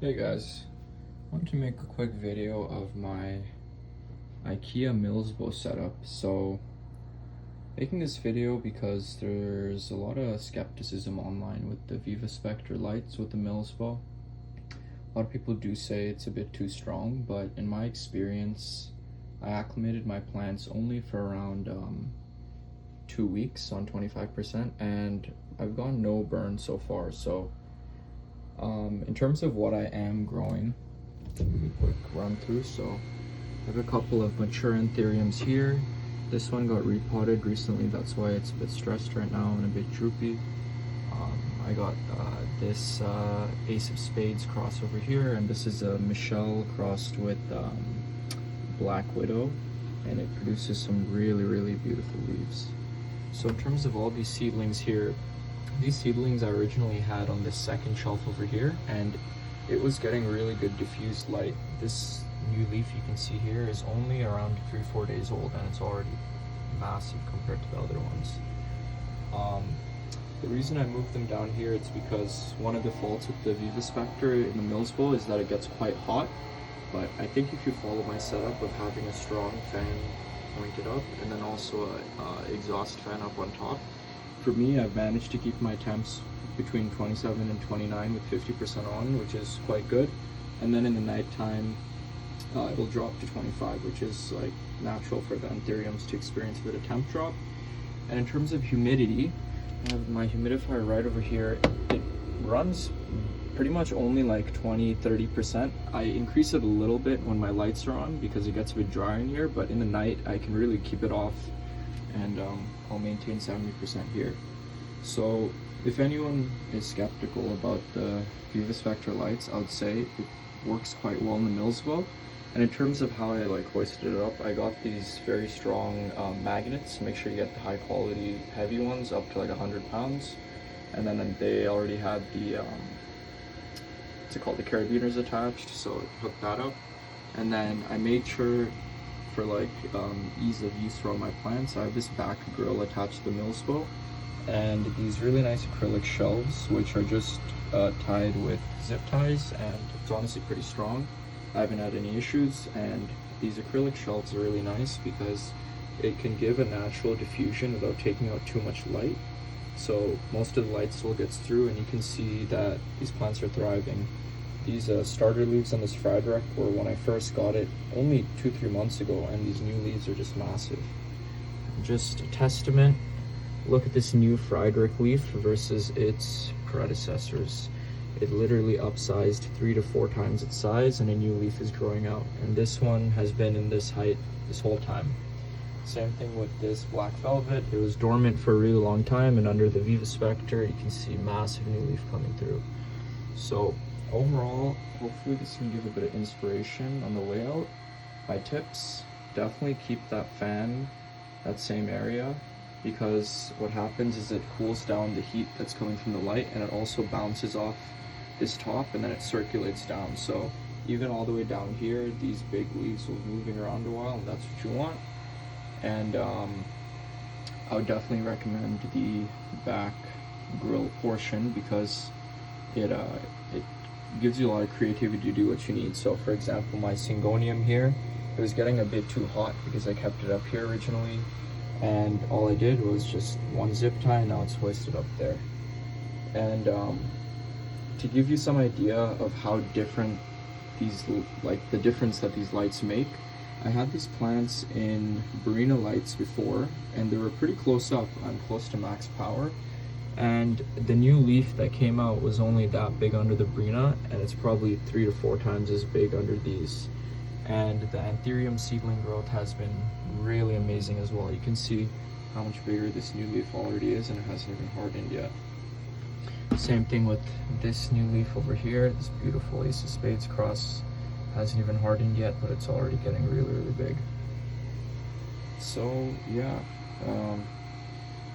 Hey guys, I wanted to make a quick video of my IKEA Milsbo setup. So, making this video because there's a lot of skepticism online with the Viparspectre lights with the Milsbo. A lot of people do say it's a bit too strong, but in my experience, I acclimated my plants only for around 2 weeks on 25%, and I've gotten no burn so far. So, in terms of what I am growing, give you a quick run through. So I have a couple of mature anthuriums here. This one got repotted recently, that's why it's a bit stressed right now and a bit droopy. I got this Ace of Spades cross over here, and this is a Michelle crossed with Black Widow, and it produces some really beautiful leaves. So in terms of all these seedlings here, these seedlings I originally had on this second shelf over here, and it was getting really good diffused light. This new leaf you can see here is only around 3-4 days old, and it's already massive compared to the other ones. The reason I moved them down here, it's because one of the faults with the Viparspectre in the Milsbo is that it gets quite hot. But I think if you follow my setup of having a strong fan pointed up and then also a exhaust fan up on top, for me, I've managed to keep my temps between 27 and 29 with 50% on, which is quite good. And then in the nighttime, it will drop to 25, which is like natural for the anthuriums to experience a bit of temp drop. And in terms of humidity, I have my humidifier right over here. It runs pretty much only like 20-30%. I increase it a little bit when my lights are on because it gets a bit dry in here, but in the night I can really keep it off, and I'll maintain 70% here. So if anyone is skeptical about the Viparspectre lights, I would say it works quite well in the Milsbo. And in terms of how I like hoisted it up, I got these very strong magnets. Make sure you get the high quality heavy ones up to like 100 pounds. And then they already had the what's it called, the carabiners attached, so I hooked that up. And then I made sure for like ease of use for all my plants, I have this back grill attached to the Milsbo, and these really nice acrylic shelves, which are just tied with zip ties, and it's honestly pretty strong. I haven't had any issues, and these acrylic shelves are really nice because it can give a natural diffusion without taking out too much light. So most of the light still gets through, and you can see that these plants are thriving. These starter leaves on this Frederick were when I first got it only 2-3 months ago, and these new leaves are just massive. Just a testament. Look at this new Frederick leaf versus its predecessors. It literally upsized 3 to 4 times its size, and a new leaf is growing out. And this one has been in this height this whole time. Same thing with this black velvet. It was dormant for a really long time, and under the Viparspectre, you can see massive new leaf coming through. So overall, hopefully this can give a bit of inspiration on the layout. My tips: definitely keep that fan that same area, because what happens is it cools down the heat that's coming from the light, and it also bounces off this top and then it circulates down. So even all the way down here, these big leaves will be moving around a while, and that's what you want. And I would definitely recommend the back grill portion because it gives you a lot of creativity to do what you need. So for example, my Syngonium here, it was getting a bit too hot because I kept it up here originally, and all I did was just one zip tie, and now it's hoisted up there. And to give you some idea of how different these, like the difference that these lights make, I had these plants in Barina lights before, and they were pretty close up. I'm close to max power, and the new leaf that came out was only that big under the Barina, and it's probably 3 to 4 times as big under these. And the Anthurium seedling growth has been really amazing as well. You can see how much bigger this new leaf already is, and it hasn't even hardened yet. Same thing with this new leaf over here. This beautiful Ace of Spades cross hasn't even hardened yet, but it's already getting really big. So yeah,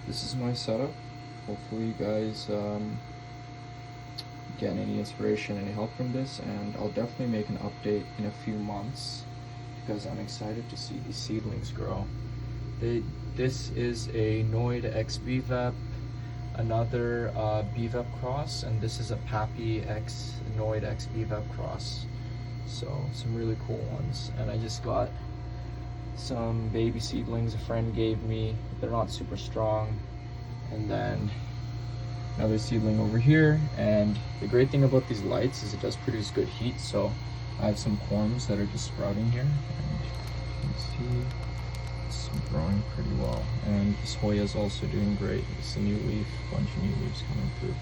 this is my setup. Hopefully you guys get any inspiration, any help from this, and I'll definitely make an update in a few months because I'm excited to see these seedlings grow. This is a Noid X VVAP another BVEP cross, and this is a Pappy X Noid X BVEP cross. So some really cool ones. And I just got some baby seedlings a friend gave me. They're not super strong. And then another seedling over here. And the great thing about these lights is it does produce good heat. So I have some corms that are just sprouting here. And you can see it's growing pretty well. And this Hoya is also doing great. It's a new leaf, bunch of new leaves coming through.